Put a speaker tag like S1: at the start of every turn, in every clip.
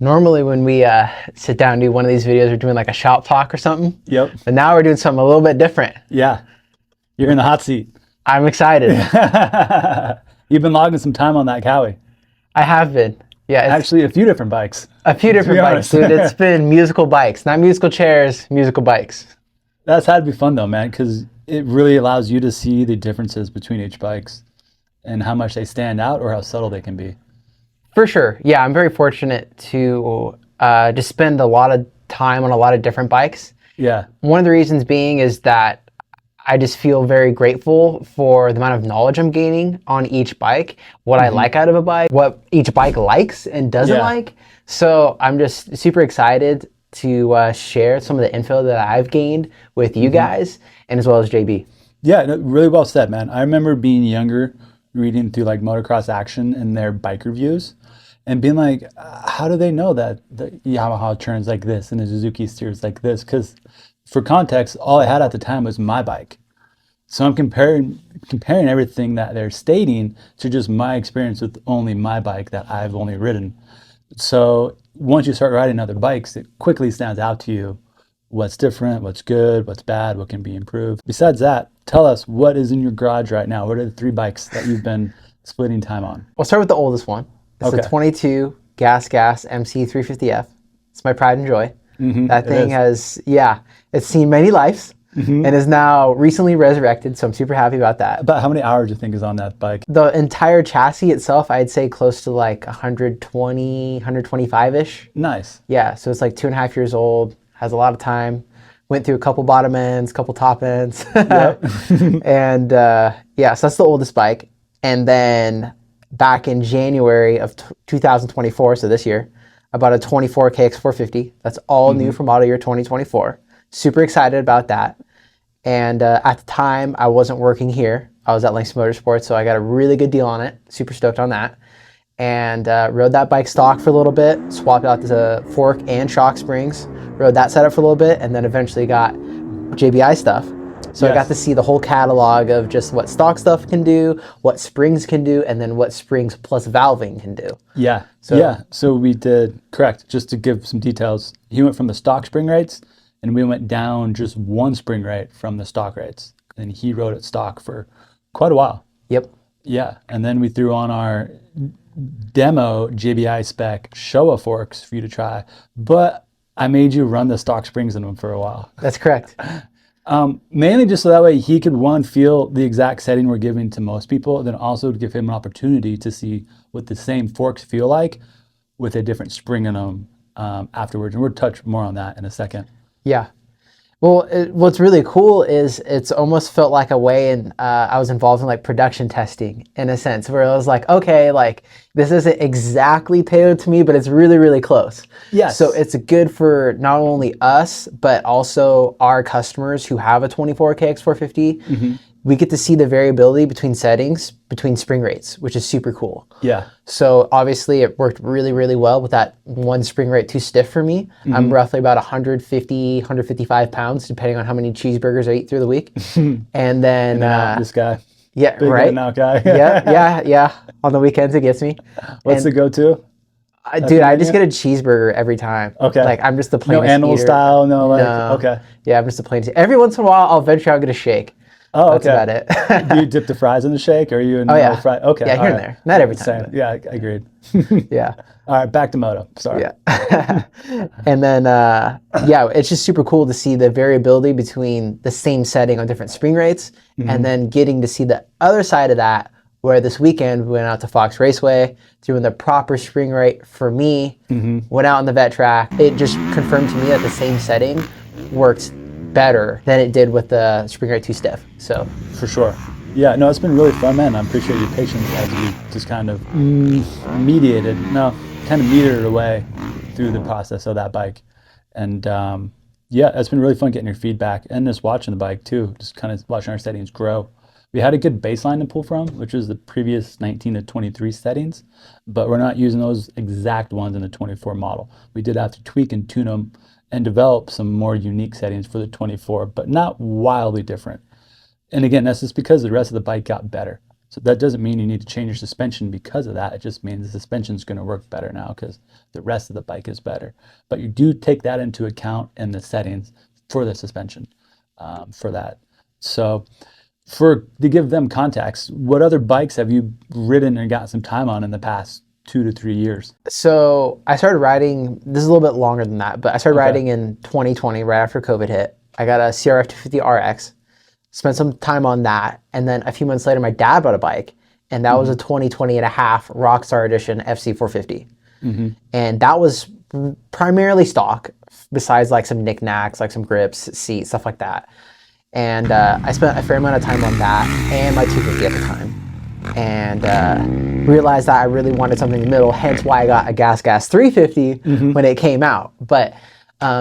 S1: Normally when we sit down and do one of these videos, we're doing like a shop talk or something.
S2: Yep.
S1: But now we're doing something a little bit different.
S2: Yeah. You're in the hot seat.
S1: I'm excited.
S2: You've been logging some time on that Cowie.
S1: I have been. Yeah.
S2: Actually, a few different bikes.
S1: A few different bikes, dude. It's been musical bikes, not musical chairs, musical bikes.
S2: That's had to be fun though, man, because it really allows you to see the differences between each bikes and how much they stand out or how subtle they can be.
S1: For sure. Yeah, I'm very fortunate to just spend a lot of time on a lot of different bikes.
S2: Yeah.
S1: One of the reasons being is that I just feel very grateful for the amount of knowledge I'm gaining on each bike, what I like out of a bike, what each bike likes and doesn't like. So I'm just super excited to share some of the info that I've gained with you guys and as well as JB.
S2: Yeah, no, really well said, man. I remember being younger, reading through like Motocross Action and their bike reviews and being like, how do they know that the Yamaha turns like this and the Suzuki steers like this? Because for context, all I had at the time was my bike. So I'm comparing everything that they're stating to just my experience with only my bike that I've only ridden. So once you start riding other bikes, it quickly stands out to you what's different, what's good, what's bad, what can be improved. Besides that, tell us what is in your garage right now. What are the 3 bikes that you've been splitting time on?
S1: We'll start with the oldest one. It's a 22 Gas MC 350F. It's my pride and joy. That thing has, it's seen many lives and is now recently resurrected, so I'm super happy about that.
S2: About how many hours do you think is on that bike?
S1: The entire chassis itself, I'd say close to like 120, 125-ish.
S2: Nice.
S1: Yeah, so it's like 2.5 years old, has a lot of time. Went through a couple bottom ends, couple top ends. And so that's the oldest bike. And then back in January of 2024, so this year, I bought a 24 KX450. That's all new for model year 2024. Super excited about that. And at the time, I wasn't working here. I was at Lynx Motorsports, so I got a really good deal on it. Super stoked on that. And rode that bike stock for a little bit, swapped out the fork and shock springs, rode that setup for a little bit, and then eventually got JBI stuff. So I got to see the whole catalog of just what stock stuff can do, what springs can do, and then what springs plus valving can do.
S2: Yeah. So we did, correct, just to give some details, he went from the stock spring rates and we went down just 1 spring rate from the stock rates. And he rode it stock for quite a while.
S1: Yep.
S2: Yeah. And then we threw on our demo JBI spec Showa forks for you to try. But I made you run the stock springs in them for a while.
S1: That's correct.
S2: Mainly just so that way he could, one, feel the exact setting we're giving to most people, then also to give him an opportunity to see what the same forks feel like with a different spring in them afterwards. And we'll touch more on that in a second.
S1: Yeah. Well, what's really cool is it's almost felt like a way, and I was involved in like production testing in a sense, where I was like, okay, like this isn't exactly tailored to me, but it's really, really close.
S2: Yes.
S1: So it's good for not only us, but also our customers who have a 24 KX450. We get to see the variability between settings, between spring rates, which is super cool.
S2: Yeah.
S1: So obviously it worked really, really well with that 1 spring rate too stiff for me. I'm roughly about 150, 155 pounds, depending on how many cheeseburgers I eat through the week. And then...
S2: this guy.
S1: Yeah,
S2: Big
S1: right?
S2: In-and-out guy.
S1: yeah. On the weekends it gets me.
S2: What's the go-to?
S1: Dude, I just get a cheeseburger every time.
S2: Okay.
S1: Like I'm just the plainest
S2: No animal
S1: eater.
S2: style,
S1: No.
S2: Okay.
S1: Yeah, I'm just the plainest. Every once in a while I'll venture out and get a shake.
S2: Oh,
S1: That's about it.
S2: Do you dip the fries in the shake, or are you in fry? Okay.
S1: Yeah, here and there. Not every time.
S2: Yeah, I agreed.
S1: Yeah.
S2: All right, back to moto. Sorry.
S1: Yeah. And then, it's just super cool to see the variability between the same setting on different spring rates, and then getting to see the other side of that, where this weekend we went out to Fox Raceway, doing the proper spring rate for me, went out on the vet track. It just confirmed to me that the same setting works better than it did with the spring rate too stiff. So
S2: for sure. Yeah, no, it's been really fun, man. I appreciate your patience as we just kind of metered it away through the process of that bike. And it's been really fun getting your feedback and just watching the bike too, just kind of watching our settings grow. We had a good baseline to pull from, which is the previous 19 to 23 settings, but we're not using those exact ones in the 24 model. We did have to tweak and tune them and develop some more unique settings for the 24, but not wildly different. And again, that's just because the rest of the bike got better. So that doesn't mean you need to change your suspension because of that. It just means the suspension's going to work better now because the rest of the bike is better. But you do take that into account in the settings for the suspension for that. So to give them context, what other bikes have you ridden and got some time on in the past 2 to 3 years?
S1: So I started riding, this is a little bit longer than that, but I started riding in 2020, right after COVID hit. I got a CRF250 RX, spent some time on that. And then a few months later, my dad bought a bike, and that was a 2020 and a half Rockstar Edition FC450. And that was primarily stock, besides like some knickknacks, like some grips, seats, stuff like that. And I spent a fair amount of time on that and my 250 at the time. And realized that I really wanted something in the middle, hence why I got a Gas 350 when it came out. But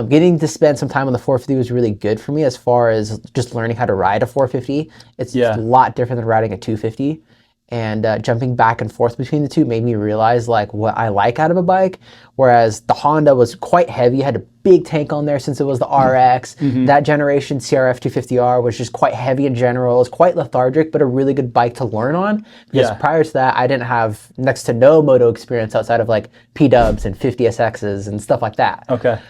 S1: getting to spend some time on the 450 was really good for me as far as just learning how to ride a 450. It's a lot different than riding a 250. And jumping back and forth between the two made me realize like what I like out of a bike. Whereas the Honda was quite heavy, had a big tank on there since it was the RX. That generation CRF 250R was just quite heavy in general. It was quite lethargic, but a really good bike to learn on. Because prior to that, I didn't have next to no moto experience outside of like P-dubs and 50SXs and stuff like that.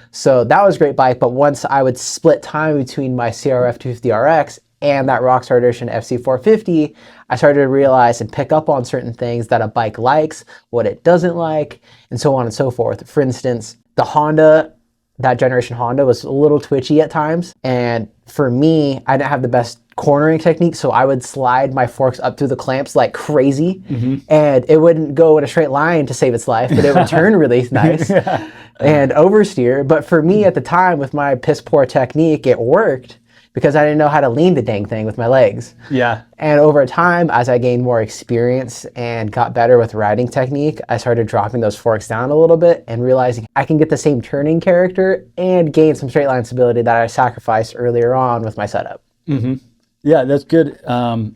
S1: So that was a great bike. But once I would split time between my CRF 250RX and that Rockstar Edition FC450, I started to realize and pick up on certain things that a bike likes, what it doesn't like, and so on and so forth. For instance, the Honda, that generation Honda was a little twitchy at times. And for me, I didn't have the best cornering technique, so I would slide my forks up through the clamps like crazy. And it wouldn't go in a straight line to save its life, but it would turn really nice and oversteer. But for me at the time, with my piss poor technique, it worked, because I didn't know how to lean the dang thing with my legs. And over time, as I gained more experience and got better with riding technique, I started dropping those forks down a little bit and realizing I can get the same turning character and gain some straight line stability that I sacrificed earlier on with my setup.
S2: Yeah, that's good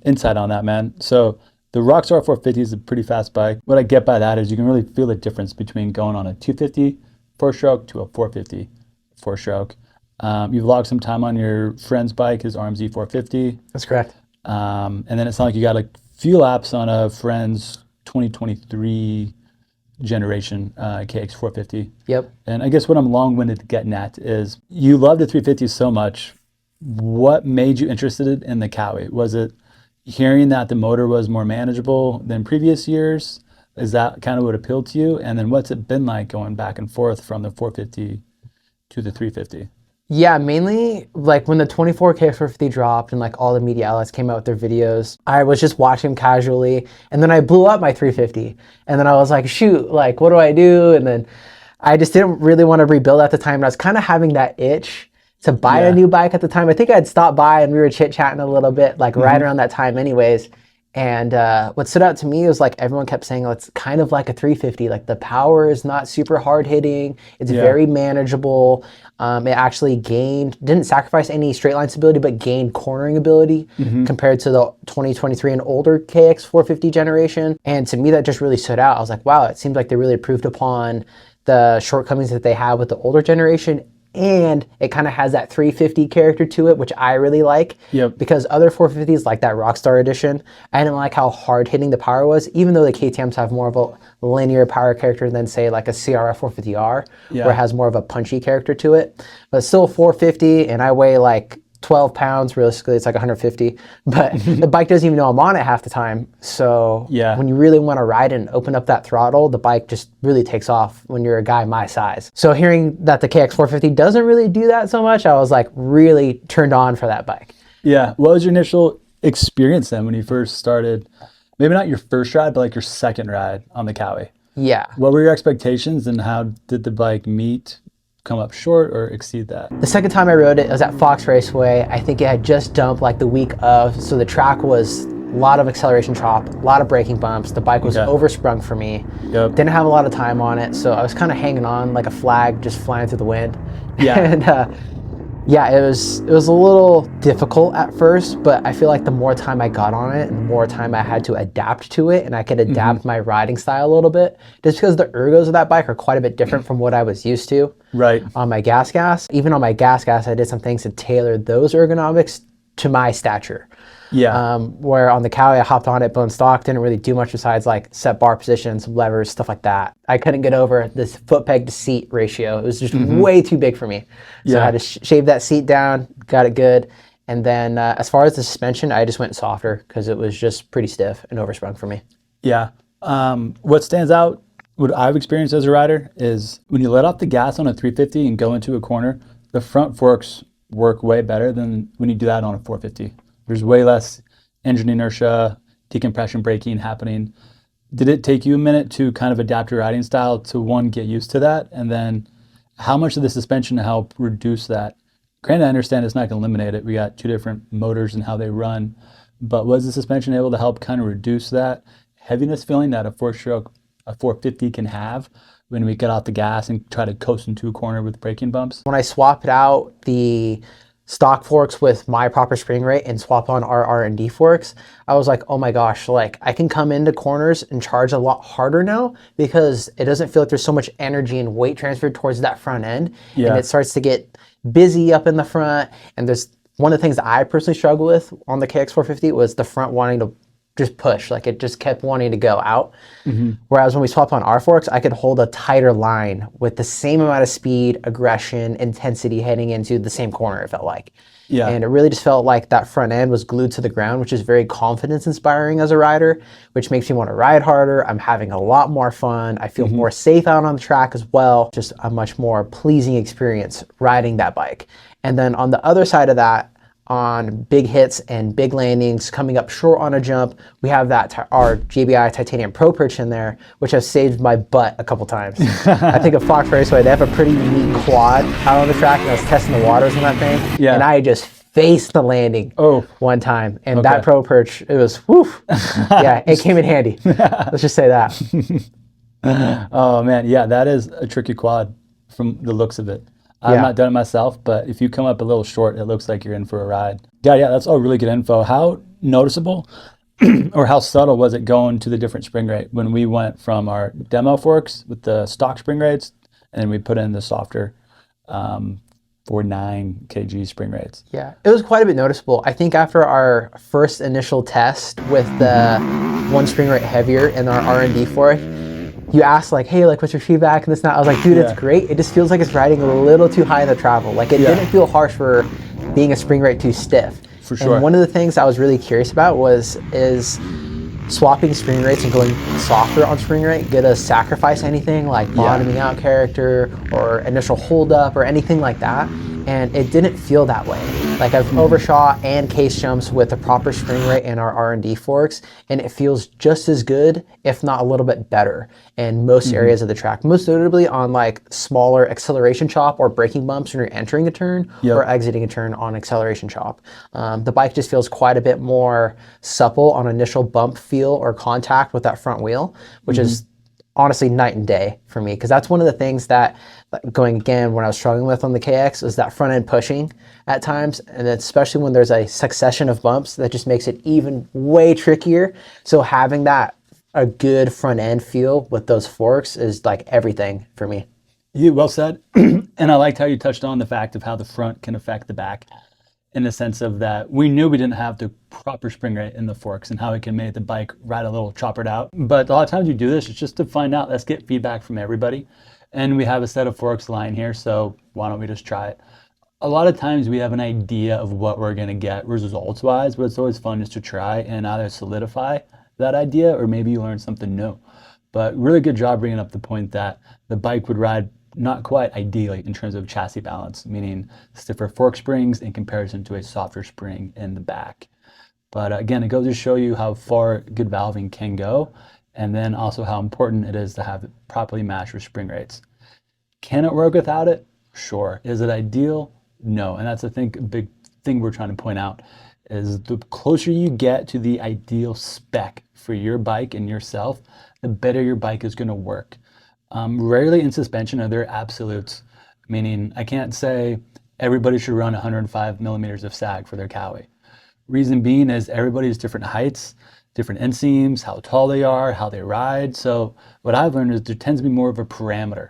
S2: insight on that, man. So the Rockstar 450 is a pretty fast bike. What I get by that is you can really feel the difference between going on a 250 four-stroke to a 450 four-stroke. You've logged some time on your friend's bike, his RMZ 450.
S1: That's correct.
S2: And then it's not like you got a few laps on a friend's 2023 generation KX450.
S1: Yep.
S2: And I guess what I'm long-winded getting at is you love the 350 so much. What made you interested in the Kawi? Was it hearing that the motor was more manageable than previous years? Is that kind of what appealed to you? And then what's it been like going back and forth from the 450 to the 350?
S1: Yeah, mainly like when the 24 KX450 dropped and like all the media outlets came out with their videos, I was just watching them casually, and then I blew up my 350, and then I was like, shoot, like what do I do? And then I just didn't really want to rebuild at the time, and I was kind of having that itch to buy a new bike at the time. I think I'd stopped by and we were chit-chatting a little bit, like right around that time anyways. And what stood out to me was like everyone kept saying, oh, it's kind of like a 350. Like the power is not super hard hitting. It's very manageable. It actually didn't sacrifice any straight line stability, but gained cornering ability compared to the 2023 and older KX450 generation. And to me, that just really stood out. I was like, wow, it seems like they really improved upon the shortcomings that they had with the older generation. And it kind of has that 350 character to it, which I really like. Because other 450s, like that Rockstar Edition, I didn't like how hard hitting the power was, even though the KTMs have more of a linear power character than, say, like a CRF 450R, where it has more of a punchy character to it. But still 450, and I weigh like 12 pounds. Realistically, it's like 150. But the bike doesn't even know I'm on it half the time. So when you really want to ride and open up that throttle, the bike just really takes off when you're a guy my size. So hearing that the KX450 doesn't really do that so much, I was like really turned on for that bike.
S2: Yeah. What was your initial experience then when you first started? Maybe not your first ride, but like your second ride on the Kawi.
S1: Yeah.
S2: What were your expectations and how did the bike come up short or exceed that?
S1: The second time I rode it was at Fox Raceway. I think it had just dumped like the week of, so the track was a lot of acceleration chop, a lot of braking bumps. The bike was oversprung for me. Didn't have a lot of time on it, so I was kind of hanging on like a flag just flying through the wind. And yeah, it was a little difficult at first, but I feel like the more time I got on it and the more time I had to adapt to it, and I could adapt my riding style a little bit, just because the ergos of that bike are quite a bit different from what I was used to on my gas. Even on my gas, I did some things to tailor those ergonomics to my stature.
S2: Yeah.
S1: Where on the Cowie, I hopped on it bone stock, didn't really do much besides like set bar position, some levers, stuff like that. I couldn't get over this foot peg to seat ratio. It was just way too big for me. So I had to shave that seat down, got it good. And then as far as the suspension, I just went softer because it was just pretty stiff and oversprung for me.
S2: Yeah. What stands out, what I've experienced as a rider, is when you let off the gas on a 350 and go into a corner, the front forks work way better than when you do that on a 450. There's way less engine inertia, decompression braking happening. Did it take you a minute to kind of adapt your riding style to, one, get used to that? And then how much of the suspension help reduce that? Granted, I understand it's not going to eliminate it. We got two different motors and how they run. But was the suspension able to help kind of reduce that heaviness feeling that a four-stroke, a 450 can have when we get out the gas and try to coast into a corner with braking bumps?
S1: When I swapped out the stock forks with my proper spring rate and swap on our R&D forks, I was like, oh my gosh, like I can come into corners and charge a lot harder now because it doesn't feel like there's so much energy and weight transferred towards that front end.
S2: Yeah.
S1: And it starts to get busy up in the front. And there's one of the things that I personally struggle with on the KX450 was the front wanting to just push, like it just kept wanting to go out. Whereas when we swapped on our forks, I could hold a tighter line with the same amount of speed, aggression, intensity heading into the same corner, it felt like.
S2: Yeah.
S1: And it really just felt like that front end was glued to the ground, which is very confidence inspiring as a rider, which makes me want to ride harder. I'm having a lot more fun. I feel more safe out on the track as well. Just a much more pleasing experience riding that bike. And then on the other side of that, on big hits and big landings, coming up short on a jump, we have that our JBI Titanium Pro Perch in there, which has saved my butt a couple times. I think of Fox Raceway, they have a pretty unique quad out on the track, and I was testing the waters on that thing, and I just faced the landing one time, and that Pro Perch, it was, whew, yeah, it came in handy. Let's just say that.
S2: Oh man, yeah, that is a tricky quad from the looks of it. I've not done it myself, but if you come up a little short, it looks like you're in for a ride. Yeah, that's all really good info. How noticeable or how subtle was it going to the different spring rate when we went from our demo forks with the stock spring rates and then we put in the softer 49 kg spring rates?
S1: Yeah, it was quite a bit noticeable. I think after our first initial test with the one spring rate heavier and our R&D fork, you asked like, hey, like what's your feedback and this and that. I was like, dude, it's great. It just feels like it's riding a little too high in the travel. Like it didn't feel harsh for being a spring rate too stiff.
S2: For sure.
S1: And one of the things I was really curious about is swapping spring rates and going softer on spring rate gonna sacrifice anything like bottoming out character or initial hold up or anything like that. And it didn't feel that way. Like I've overshot and case jumps with the proper spring rate and our R&D forks, and it feels just as good, if not a little bit better in most areas of the track. Most notably on like smaller acceleration chop or braking bumps when you're entering a turn or exiting a turn on acceleration chop. The bike just feels quite a bit more supple on initial bump feel or contact with that front wheel, which is honestly night and day for me, because that's one of the things that, going again, when I was struggling with on the KX, is that front end pushing at times, and especially when there's a succession of bumps, that just makes it even way trickier. So having that a good front end feel with those forks is like everything for me.
S2: You well said. And I liked how you touched on the fact of how the front can affect the back, in the sense of that we knew we didn't have the proper spring rate in the forks and how it can make the bike ride a little choppered out. But a lot of times you do this, it's just to find out, let's get feedback from everybody. And we have a set of forks lying here, so why don't we just try it? A lot of times we have an idea of what we're gonna get results-wise, but it's always fun just to try and either solidify that idea or maybe you learn something new. But really good job bringing up the point that the bike would ride not quite ideally in terms of chassis balance, meaning stiffer fork springs in comparison to a softer spring in the back. But again, it goes to show you how far good valving can go, and then also how important it is to have it properly matched with spring rates. Can it work without it? Sure. Is it ideal? No. And that's, I think, a big thing we're trying to point out, is the closer you get to the ideal spec for your bike and yourself, the better your bike is going to work. Rarely in suspension are there absolutes, meaning I can't say everybody should run 105 millimeters of sag for their Cowie. Reason being is everybody's different heights, different inseams, how tall they are, how they ride. So what I've learned is there tends to be more of a parameter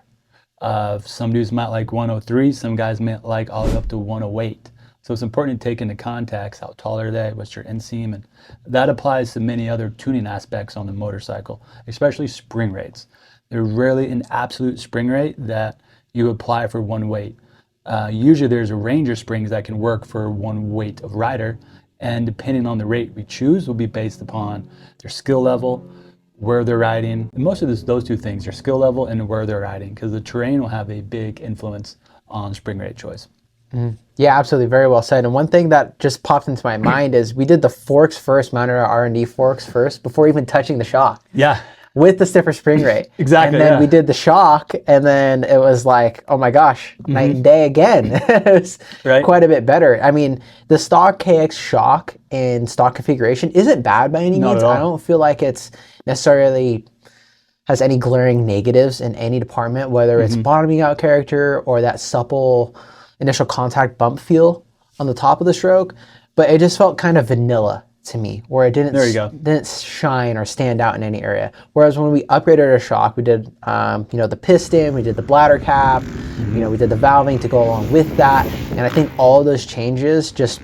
S2: of some dudes might like 103, some guys might like all the way up to 108. So it's important to take into context how tall are they, what's your inseam, and that applies to many other tuning aspects on the motorcycle, especially spring rates. There's rarely an absolute spring rate that you apply for one weight. Usually there's a range of springs that can work for one weight of rider, and depending on the rate we choose will be based upon their skill level, where they're riding. And most of those two things, their skill level and where they're riding, because the terrain will have a big influence on spring rate choice.
S1: Yeah, absolutely. Very well said. And one thing that just popped into my mind is we did the forks first, mounted our R&D forks first before even touching the shock.
S2: Yeah.
S1: With the stiffer spring rate.
S2: Exactly.
S1: And then we did the shock, and then it was like, oh my gosh, night and day again. It was quite a bit better. I mean, the stock KX shock in stock configuration isn't bad by any means. I don't feel like it's necessarily has any glaring negatives in any department, whether it's bottoming out character or that supple initial contact bump feel on the top of the stroke. But it just felt kind of vanilla to me, where it didn't shine or stand out in any area. Whereas when we upgraded our shock, we did the piston, we did the bladder cap, we did the valving to go along with that, and I think all of those changes just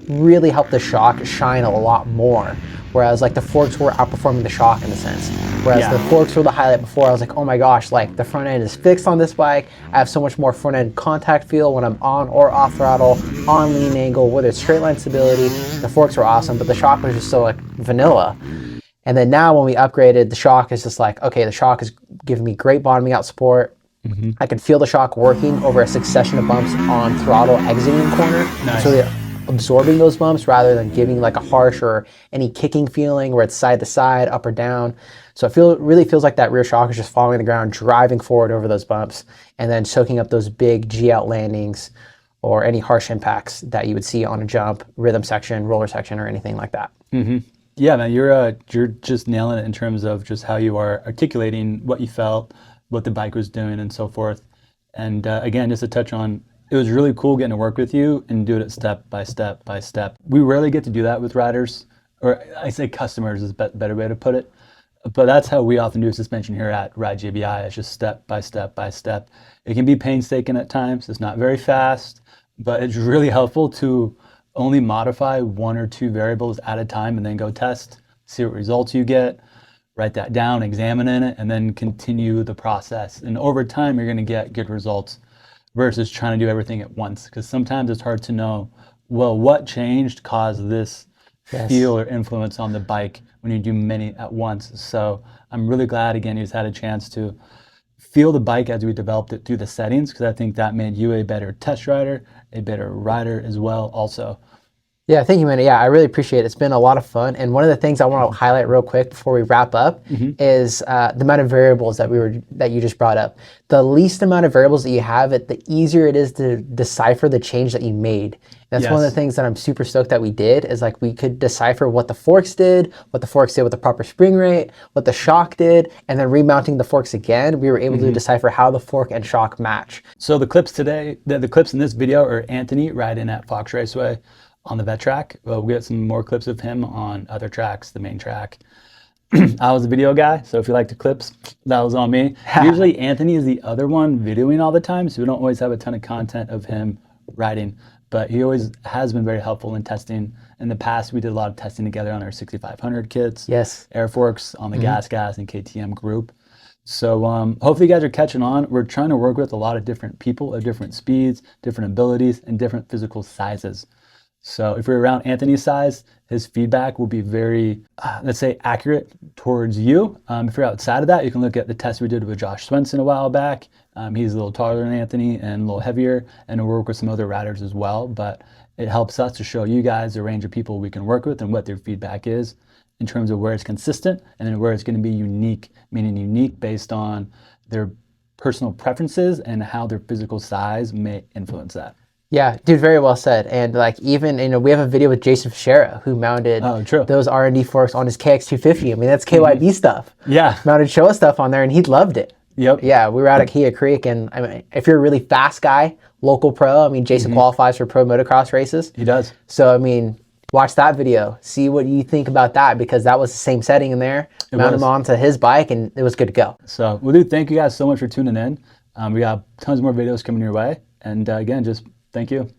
S1: really helped the shock shine a lot more. Whereas like the forks were outperforming the shock in a sense. Whereas the forks were the highlight before. I was like, oh my gosh, like the front end is fixed on this bike. I have so much more front end contact feel when I'm on or off throttle, on lean angle, whether it's straight line stability. The forks were awesome, but the shock was just so like vanilla. And then now when we upgraded, the shock is just like, okay, the shock is giving me great bottoming out support. I can feel the shock working over a succession of bumps on throttle exiting the corner.
S2: Nice.
S1: So absorbing those bumps rather than giving like a harsh or any kicking feeling where it's side to side, up or down. So it really feels like that rear shock is just following the ground, driving forward over those bumps, and then soaking up those big G-out landings or any harsh impacts that you would see on a jump, rhythm section, roller section, or anything like that.
S2: Yeah, man, you're just nailing it in terms of just how you are articulating what you felt, what the bike was doing, and so forth. And again, just to touch on, it was really cool getting to work with you and do it step by step by step. We rarely get to do that with riders, or I say customers is a better way to put it. But that's how we often do suspension here at Ride JBI. It's just step by step by step. It can be painstaking at times. It's not very fast, but it's really helpful to only modify one or two variables at a time and then go test, see what results you get, write that down, examine it, and then continue the process. And over time, you're going to get good results versus trying to do everything at once. Because sometimes it's hard to know, well, what changed caused this feel or influence on the bike when you do many at once. So I'm really glad, again, you just had a chance to feel the bike as we developed it through the settings, because I think that made you a better test rider, a better rider as well also.
S1: Yeah, thank you, man. Yeah, I really appreciate it. It's been a lot of fun. And one of the things I want to highlight real quick before we wrap up is the amount of variables that you just brought up. The least amount of variables that you have, the easier it is to decipher the change that you made. That's one of the things that I'm super stoked that we did, is like we could decipher what the forks did with the proper spring rate, what the shock did, and then remounting the forks again, we were able to decipher how the fork and shock match.
S2: So the clips today, the clips in this video are Anthony riding at Fox Raceway on the vet track. Well, we got some more clips of him on other tracks, the main track. I was a video guy, so if you like the clips, that was on me. Usually Anthony is the other one videoing all the time, so we don't always have a ton of content of him riding, but he always has been very helpful in testing. In the past, we did a lot of testing together on our 6500 kits, Air Forks, on the Gas and KTM group. So hopefully you guys are catching on. We're trying to work with a lot of different people of different speeds, different abilities, and different physical sizes. So if you're around Anthony's size, his feedback will be very, let's say, accurate towards you. If you're outside of that, you can look at the test we did with Josh Swenson a while back. He's a little taller than Anthony and a little heavier, and we'll work with some other riders as well. But it helps us to show you guys a range of people we can work with and what their feedback is in terms of where it's consistent and then where it's going to be unique, meaning unique based on their personal preferences and how their physical size may influence that.
S1: Yeah, dude, very well said. And like even, we have a video with Jason Fischera who mounted those R&D forks on his KX450. I mean, that's KYB stuff.
S2: Yeah.
S1: Mounted Showa stuff on there, and he loved it.
S2: Yep.
S1: Yeah, we were out at Kia Creek, and I mean, if you're a really fast guy, local pro, I mean, Jason qualifies for pro motocross races.
S2: He does.
S1: So, I mean, watch that video. See what you think about that, because that was the same setting in there. Mounted him onto his bike, and it was good to go.
S2: So, well, dude, thank you guys so much for tuning in. We got tons more videos coming your way. And again, just thank you.